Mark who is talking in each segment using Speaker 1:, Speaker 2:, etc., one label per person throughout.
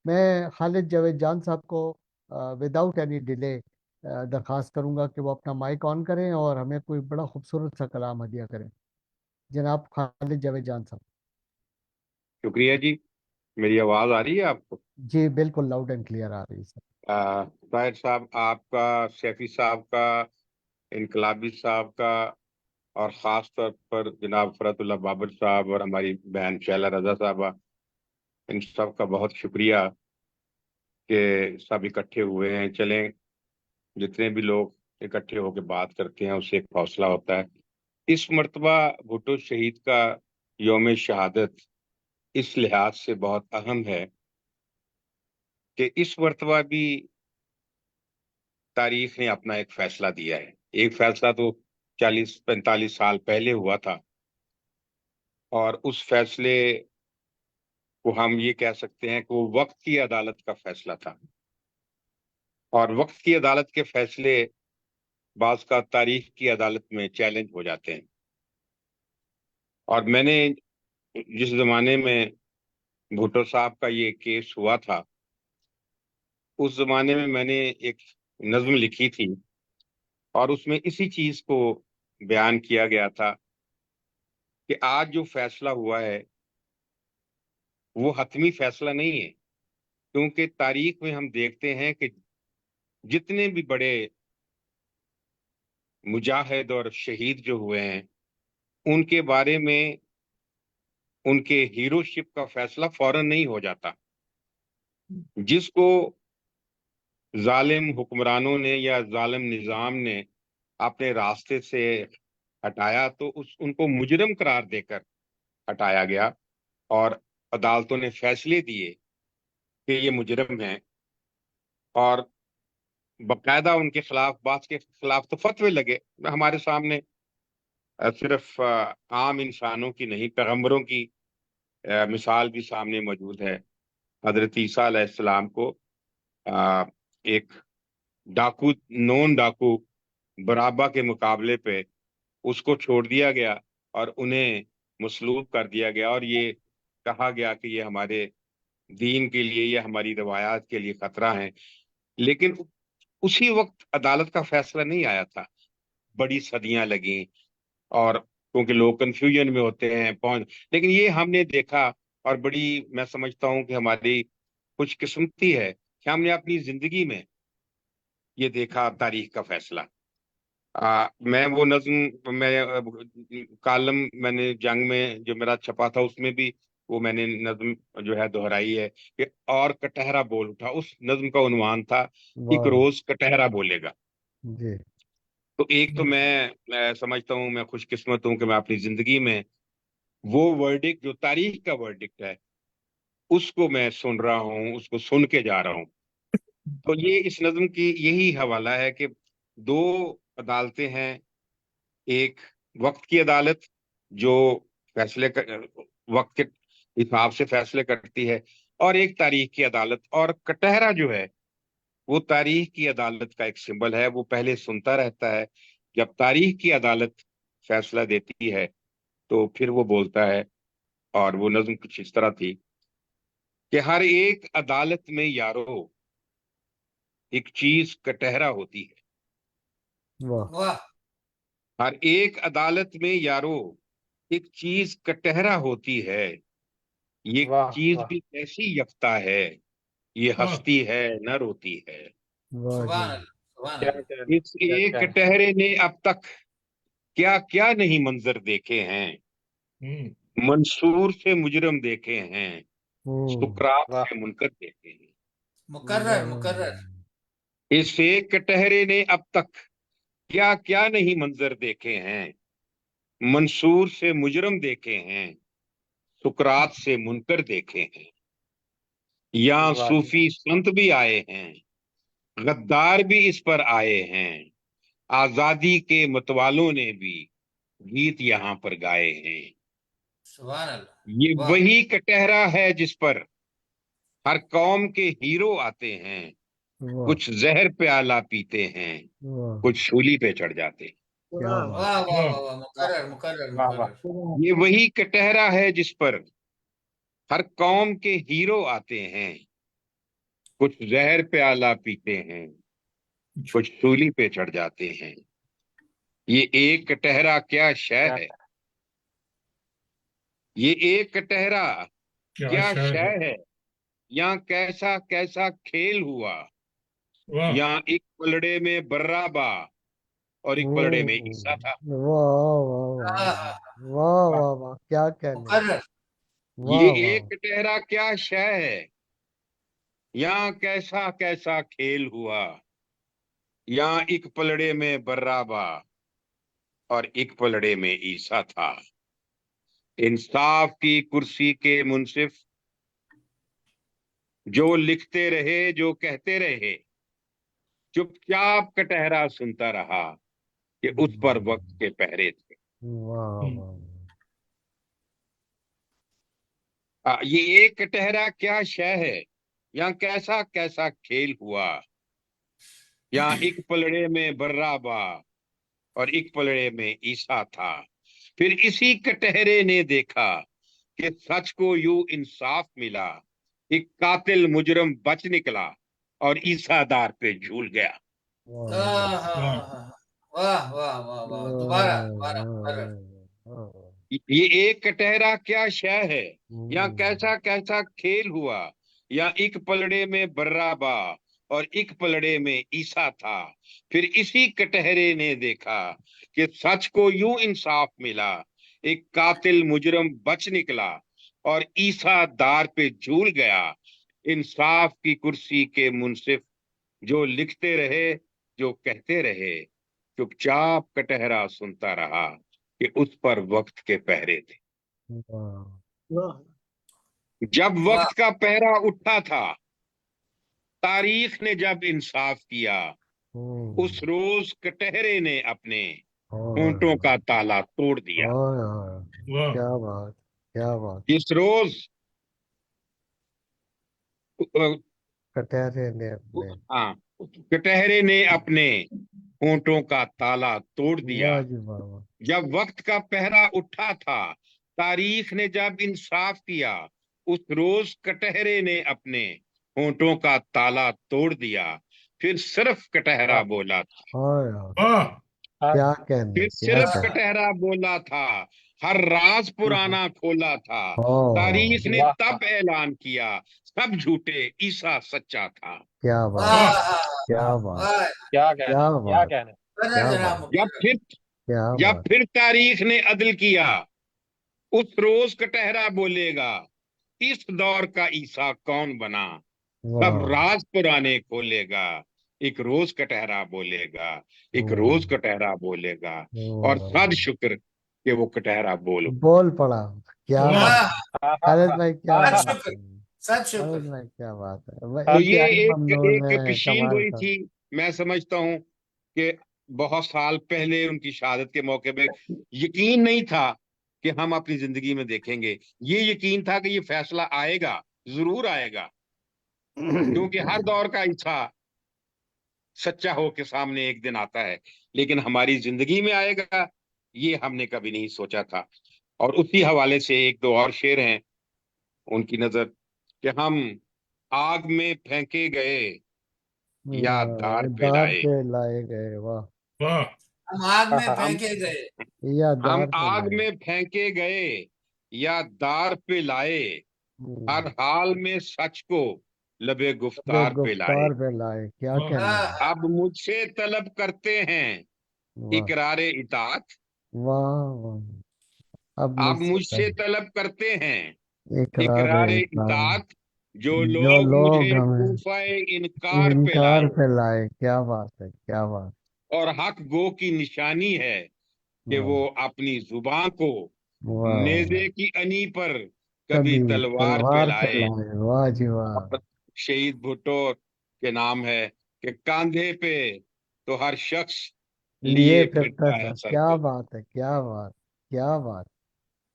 Speaker 1: मैं खालिद जावेद जान साहब को विदाउट एनी डिले दरख्वास्त करूंगा कि वो अपना माइक ऑन करें और हमें कोई बड़ा खूबसूरत सा कलाम हदिया करें। जनाब खालिद जावेद जान साहब।
Speaker 2: शुक्रिया जी। मेरी आवाज आ रही है आपको?
Speaker 1: जी बिल्कुल लाउड एंड क्लियर आ रही है सर।
Speaker 2: ताहिर साहब आपका, शैफी साहब का, इनकलाबी साहब का, और ख़ास तौर पर जनाब फरतुल्लाह बाबर साहब और हमारी बहन शैला रजा साहबा, इन सब का बहुत शुक्रिया कि सब इकट्ठे हुए हैं। चलें, जितने भी लोग इकट्ठे होकर बात करते हैं उससे एक हौसला होता है। इस मर्तबा भुट्टो शहीद का यौम शहादत इस लिहाज से बहुत अहम है कि इस मर्तबा भी तारीख ने अपना एक फैसला दिया है। एक फैसला तो 40-45 साल पहले हुआ था, और उस फैसले को हम ये कह सकते हैं कि वो वक्त की अदालत का फैसला था। और वक्त की अदालत के फैसले बाज का तारीख की अदालत में चैलेंज हो जाते हैं। और मैंने जिस जमाने में भुट्टो साहब का ये केस हुआ था, उस जमाने में मैंने एक नज्म लिखी थी, और उसमें इसी चीज को बयान किया गया था कि आज जो फैसला हुआ है वो हतमी फैसला नहीं है। क्योंकि तारीख में हम देखते हैं कि जितने भी बड़े मुजाहिद और शहीद जो हुए हैं, उनके बारे में उनके हीरोशिप का फैसला फौरन नहीं हो जाता। जिसको जालिम हुक्मरानों ने या जालिम निजाम ने अपने रास्ते से हटाया, तो उस उनको मुजरिम करार देकर हटाया गया, और अदालतों ने फैसले दिए कि ये मुजरिम हैं। और बकायदा उनके खिलाफ, बात के खिलाफ तो फतवे लगे हमारे सामने। सिर्फ आम इंसानों की नहीं, पैगंबरों की मिसाल भी सामने मौजूद है। हजरत ईसा अलैहिस्सलाम को अ, एक डाकू, नॉन डाकू बराबा के मुकाबले पे उसको छोड़ दिया गया, और उन्हें मसलूब कर दिया गया, और ये कहा गया कि ये हमारे दीन के लिए या हमारी रवायात के लिए खतरा है। लेकिन उसी वक्त अदालत का फैसला नहीं आया था, बड़ी सदियां लगी, और क्योंकि लोग कंफ्यूजन में होते हैं पहुंच, लेकिन ये हमने देखा। और बड़ी, मैं समझता हूं कि हमारी खुशकिस्मती है कि हमने अपनी जिंदगी में ये देखा तारीख का फैसला। मैं वो नज्म, कालम मैंने जंग में जो मेरा छपा था उसमें भी वो मैंने नज्म जो है दोहराई है कि और कटहरा बोल उठा। उस नज्म का उन्वान था, एक
Speaker 1: वाह।
Speaker 2: रोज कटहरा बोलेगा।
Speaker 1: जी।
Speaker 2: तो एक तो मैं समझता हूँ, मैं खुशकिस्मत हूँ कि मैं अपनी जिंदगी में वो वर्डिक्ट जो तारीख का वर्डिक्ट है उसको मैं सुन रहा हूँ, उसको सुन के जा रहा हूँ। तो ये इस नज्म की यही हवाला है कि दो अदालतें हैं। एक वक्त की अदालत जो वक्त के हिसाब से फैसले करती है, और एक तारीख की अदालत। और कटहरा जो है वो तारीख की अदालत का एक सिंबल है। वो पहले सुनता रहता है, जब तारीख की अदालत फैसला देती है तो फिर वो बोलता है। और वो नज्म कुछ इस तरह थी कि हर एक अदालत में यारो एक चीज कटहरा होती है।
Speaker 1: वाह।
Speaker 3: वाह।
Speaker 2: हर एक अदालत में यारो एक चीज कटहरा होती है। ये
Speaker 3: वाह
Speaker 2: चीज
Speaker 3: वाह।
Speaker 2: भी कैसी यफ्ता है, ये
Speaker 3: हम्म।
Speaker 2: हंसती है न रोती है।
Speaker 1: वाह जी।
Speaker 3: सुभान अल्लाह, सुभान
Speaker 2: क्या
Speaker 3: अल्लाह।
Speaker 2: इस एक
Speaker 3: क्या है?
Speaker 2: कटहरे ने अब तक क्या क्या नहीं मंजर देखे हैं।
Speaker 3: हम्म।
Speaker 2: मंसूर से मुजरम देखे हैं,
Speaker 1: ओ।
Speaker 2: सुकरात
Speaker 3: वाह।
Speaker 2: से मुनकर देखे हैं।
Speaker 3: मुकर्रर
Speaker 1: वाह।
Speaker 3: मुकर्रर।
Speaker 2: इस एक कटहरे ने अब तक क्या क्या नहीं मंजर देखे हैं। मंसूर से मुजरम देखे हैं, सुकरात से मुनकर देखे हैं। यहाँ
Speaker 3: वाह जी।
Speaker 2: सूफी संत भी आए हैं, गद्दार भी इस पर आए हैं। आजादी के मतवालों ने भी गीत यहाँ पर गाए हैं।
Speaker 3: सुभान
Speaker 2: ये
Speaker 3: अल्लाह। वाह।
Speaker 2: वही कटहरा है जिस पर हर कौम के हीरो आते हैं।
Speaker 1: वाह।
Speaker 2: कुछ जहर प्याला पीते हैं,
Speaker 1: वाह।
Speaker 2: कुछ सूली पे चढ़ जाते हैं।
Speaker 1: क्या
Speaker 3: वाह
Speaker 1: बात।
Speaker 3: वाह वाह वाह, मुकर्रर मुकर्रर
Speaker 2: वाह वाह।
Speaker 3: मुकर्रर।
Speaker 2: ये वही कटहरा है जिस पर हर कौम के हीरो आते हैं। कुछ जहर प्याला पीते हैं, कुछ सूली पे चढ़ जाते हैं। ये एक कटहरा क्या शय है, ये एक कटहरा
Speaker 4: क्या
Speaker 2: क्या
Speaker 4: शय है।
Speaker 2: शय है। यहाँ कैसा कैसा खेल हुआ,
Speaker 4: वाह
Speaker 2: यहाँ एक पलड़े में बर्राबा और एक पलड़े में ईसा था।
Speaker 1: वाह वाह वाह
Speaker 3: हाँ,
Speaker 1: वाह वाह वाह, क्या कहने।
Speaker 3: मुकर्रर।
Speaker 2: ये
Speaker 1: वाह वाह।
Speaker 2: एक कटहरा क्या शय है, यहाँ कैसा कैसा खेल हुआ, यहाँ एक पलड़े में बर्राबा और एक पलड़े में ईसा था। इंसाफ की कुर्सी के मुंसिफ जो लिखते रहे जो कहते रहे, चुपचाप कटहरा सुनता रहा कि उस पर वक्त के पहरे थे।
Speaker 1: वाह वाह।
Speaker 2: ये एक कटहरा क्या शय है, यहाँ कैसा कैसा खेल हुआ, यहाँ एक पलड़े में बर्राबा और एक पलड़े में ईसा था। फिर इसी कटहरे ने देखा कि सच को यूं इंसाफ मिला, एक कातिल मुजरम बच निकला और ईसा दार पे झूल गया।
Speaker 3: हाँ, हाँ,
Speaker 4: वाह
Speaker 3: हाँ। वाह वाह वाह वाह, दोबारा दोबारा मुकर्रर।
Speaker 2: ये एक कटहरा क्या शय है, यहाँ कैसा कैसा खेल हुआ, यहाँ एक पलड़े में बर्राबा और एक पलड़े में ईसा था। फिर इसी कटहरे ने देखा कि सच को यूं इंसाफ मिला, एक कातिल मुजरम बच निकला और ईसा दार पे झूल गया। इंसाफ की कुर्सी के मुंसिफ जो लिखते रहे जो कहते रहे, चुपचाप कटहरा सुनता रहा कि उस पर वक्त के पहरे थे। जब
Speaker 3: वाह
Speaker 2: वक्त का पहरा उठा था, तारीख ने जब इंसाफ किया, उस रोज कटहरे ने अपने होंठों का ताला तोड़ दिया।
Speaker 4: वाह
Speaker 1: क्या बात, क्या बात।
Speaker 2: इस रोज
Speaker 1: कटहरे ने अपने।
Speaker 2: हाँ, कटहरे ने अपने होंठों का ताला तोड़ दिया।
Speaker 1: वाह जी वाह वाह।
Speaker 2: जब वक्त का पहरा उठा था, तारीख ने जब इंसाफ किया, उस रोज कटहरे ने अपने होंठों का ताला तोड़ दिया। फिर सिर्फ कटहरा बोला था,
Speaker 1: हाँ यार,
Speaker 4: वाह
Speaker 1: क्या कहने,
Speaker 2: फिर
Speaker 1: क्या
Speaker 2: सिर्फ
Speaker 1: कहने।
Speaker 2: कटहरा बोला था, हर राज पुराना खोला था। तारीख ने
Speaker 4: वाह
Speaker 2: तब ऐलान किया, सब झूठे ईसा सच्चा था।
Speaker 1: क्या बात,
Speaker 3: वाह
Speaker 1: क्या बात,
Speaker 3: वाह,
Speaker 4: क्या
Speaker 1: क्या
Speaker 4: कहने क्या
Speaker 1: बात,
Speaker 4: कहने।
Speaker 3: मुकर्रर
Speaker 1: क्या
Speaker 3: जनाब
Speaker 1: बात,
Speaker 2: जब
Speaker 3: मुकर्रर।
Speaker 2: फिर
Speaker 1: क्या
Speaker 2: जब
Speaker 1: बात।
Speaker 2: फिर तारीख ने अदल किया, उस रोज कटहरा बोलेगा, इस दौर का ईसा कौन बना। सब
Speaker 1: वाह
Speaker 2: राज पुराने खोलेगा, एक रोज कटहरा बोलेगा, एक रोज कटहरा बोलेगा। और सद
Speaker 1: वाह।
Speaker 2: शुक्र कि वो कटहरा बोल।
Speaker 1: बोल पड़ा। क्या
Speaker 4: वाह
Speaker 1: बात।
Speaker 3: वाह,
Speaker 1: खालिद भाई क्या
Speaker 3: सच
Speaker 1: बात
Speaker 3: शुक्र,
Speaker 1: है।
Speaker 3: सच शुक्र।
Speaker 1: खालिद भाई क्या बात है, वह
Speaker 2: तो ये
Speaker 1: इंतहाई ममनून
Speaker 2: एक
Speaker 1: है,
Speaker 2: पिशीन
Speaker 1: कमाल
Speaker 2: गोई
Speaker 1: का।
Speaker 2: थी। मैं समझता हूँ कि बहुत साल पहले उनकी शहादत के मौके पे यकीन नहीं था कि हम अपनी जिंदगी में देखेंगे। ये यकीन था कि ये फैसला आएगा, जरूर आएगा, क्योंकि हर दौर का ईसा सच्चा हो के सामने एक दिन आता है, लेकिन हमारी जिंदगी में आएगा ये हमने कभी नहीं सोचा था। और उसी हवाले से एक दो और शेर हैं उनकी नजर, कि हम आग में फेंके गए या दार पे
Speaker 1: दार
Speaker 2: लाए,
Speaker 1: पे लाए गए। वाह।
Speaker 4: वाह
Speaker 3: हम आग में
Speaker 2: हम
Speaker 3: फेंके गए।
Speaker 1: या
Speaker 2: हम
Speaker 1: दार पे
Speaker 2: आग
Speaker 1: लाए।
Speaker 2: में फेंके गए या दार पे लाए, हर हाल में सच को लबे
Speaker 1: वे
Speaker 2: गुफ्तार पे लाए।
Speaker 1: गुफ्तार पे लाए, क्या
Speaker 4: वाह
Speaker 1: कहने।
Speaker 3: हाँ,
Speaker 2: अब मुझसे तलब करते हैं
Speaker 1: वाह
Speaker 2: इकरारे इताअत,
Speaker 1: वाह वाह। अब
Speaker 2: अब
Speaker 1: मुझसे
Speaker 2: मुझसे तलब करते हैं
Speaker 1: इकरार
Speaker 2: इकरारे
Speaker 1: इकरार।
Speaker 2: इताअत, जो
Speaker 1: जो
Speaker 2: लोग
Speaker 1: लोग
Speaker 2: मुझे
Speaker 1: हमें
Speaker 2: कूफाए इनकार पे
Speaker 1: इनकार
Speaker 2: लाए।
Speaker 1: पे लाए, क्या बात है, क्या बात।
Speaker 2: और हक गो की निशानी है कि
Speaker 1: वाह
Speaker 2: वो अपनी जुबान को
Speaker 1: वाह।
Speaker 2: नेज़े की अनी पर कभी
Speaker 1: कभी
Speaker 2: तलवार पे
Speaker 1: तलवार पे
Speaker 2: लाए।
Speaker 1: लाए, वाह जी वाह।
Speaker 2: और शहीद भुट्टो के नाम है कि कांधे पे तो हर शख्स
Speaker 1: लिए
Speaker 2: लिए
Speaker 1: फिरता
Speaker 2: फिरता है
Speaker 1: था,
Speaker 2: सर
Speaker 1: क्या
Speaker 2: को,
Speaker 1: बात है, क्या बात, क्या बात।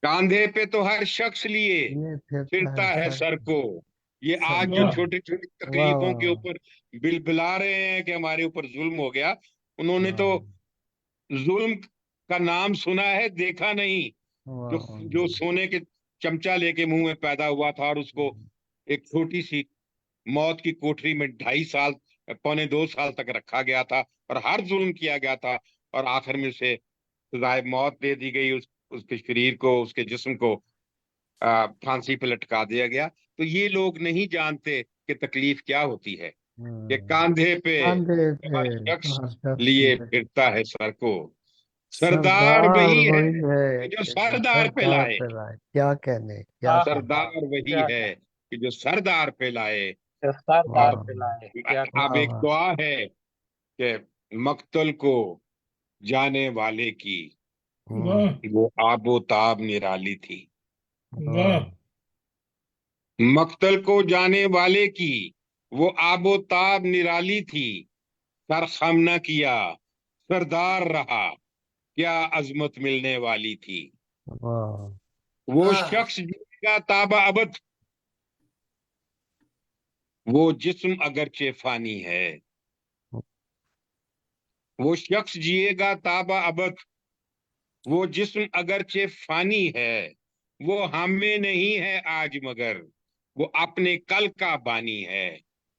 Speaker 2: कांधे पे तो हर शख्स लिए
Speaker 1: लिए फिरता
Speaker 2: फिरता
Speaker 1: है
Speaker 2: है
Speaker 1: सर।
Speaker 2: सर को। ये
Speaker 1: सर
Speaker 2: आज जो
Speaker 4: वाह
Speaker 2: छोटी छोटी
Speaker 1: वाह
Speaker 2: तकलीफों के
Speaker 1: वाह
Speaker 2: ऊपर बिलबिला रहे हैं कि हमारे ऊपर जुल्म हो गया, उन्होंने
Speaker 1: वाह
Speaker 2: तो जुल्म का नाम सुना है, देखा नहीं।
Speaker 1: वाह
Speaker 2: जो जो सोने के चमचा लेके मुंह में पैदा हुआ था और उसको एक छोटी सी मौत की कोठरी में 2.5 साल, 2.25 साल तक रखा गया था और हर जुल्म किया गया था, और आखिर में उसे सजाए मौत दे दी गई। उसके शरीर को, उसके जिस्म को फांसी पे लटका दिया गया। तो ये लोग नहीं जानते कि तकलीफ क्या होती है, कि कांधे पे
Speaker 1: कांधे पे
Speaker 2: हर शख्स
Speaker 1: हर शख्स
Speaker 2: लिए
Speaker 1: ले
Speaker 2: फिरता है सर को। सरदार
Speaker 1: सरदार
Speaker 2: वही है
Speaker 1: वही है
Speaker 2: कि जो
Speaker 1: कि जो
Speaker 2: सरदार पे
Speaker 1: सरदार
Speaker 2: लाए।
Speaker 1: पे लाए, क्या कहने, क्या
Speaker 4: हाँ,
Speaker 1: कहने।
Speaker 2: सरदार वही
Speaker 4: क्या
Speaker 2: है कि जो सरदार पे लाए।
Speaker 4: सरदार
Speaker 2: और
Speaker 1: वाह
Speaker 4: पिलाए, क्या
Speaker 2: अब
Speaker 1: वाह
Speaker 2: एक
Speaker 1: वाह
Speaker 2: दुआ है कि मक्तल को जाने वाले की
Speaker 4: वाह
Speaker 2: वो आबो ताब निराली थी।
Speaker 4: वाह
Speaker 2: मक्तल को जाने वाले की वो आबो ताब निराली थी। सर खम न किया, सरदार रहा, क्या अजमत मिलने वाली थी।
Speaker 1: वाह
Speaker 2: वो
Speaker 3: वाह
Speaker 2: शख्स जिएगा ताबा अबद, वो जिस्म अगरचे फानी है। वो शख्स जिएगा ताबा अबद, वो जिस्म अगरचे फानी है। वो हमें नहीं है आज मगर वो अपने कल का बानी है।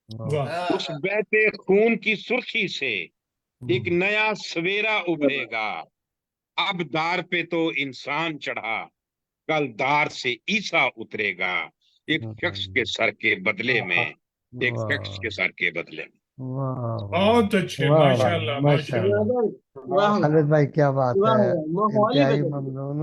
Speaker 1: वाह
Speaker 4: वाह
Speaker 2: उस बहते खून की सुर्खी से एक
Speaker 1: हम्म,
Speaker 2: नया सवेरा उभरेगा। अब दार पे तो इंसान चढ़ा, कल दार से ईसा उतरेगा। एक शख्स के सर के बदले में, एक शख्स के
Speaker 1: वाह
Speaker 2: सर के बदले में।
Speaker 1: वाह
Speaker 4: बहुत अच्छे,
Speaker 1: वाह वाह
Speaker 4: माशाल्लाह माशाल्लाह।
Speaker 1: माशाल्लाह।
Speaker 5: वाह
Speaker 1: खालिद भाई क्या बात
Speaker 5: वाह
Speaker 1: है,
Speaker 5: वाह, माहौल ही
Speaker 1: इंतहाई
Speaker 5: बदल गया।
Speaker 1: ममनून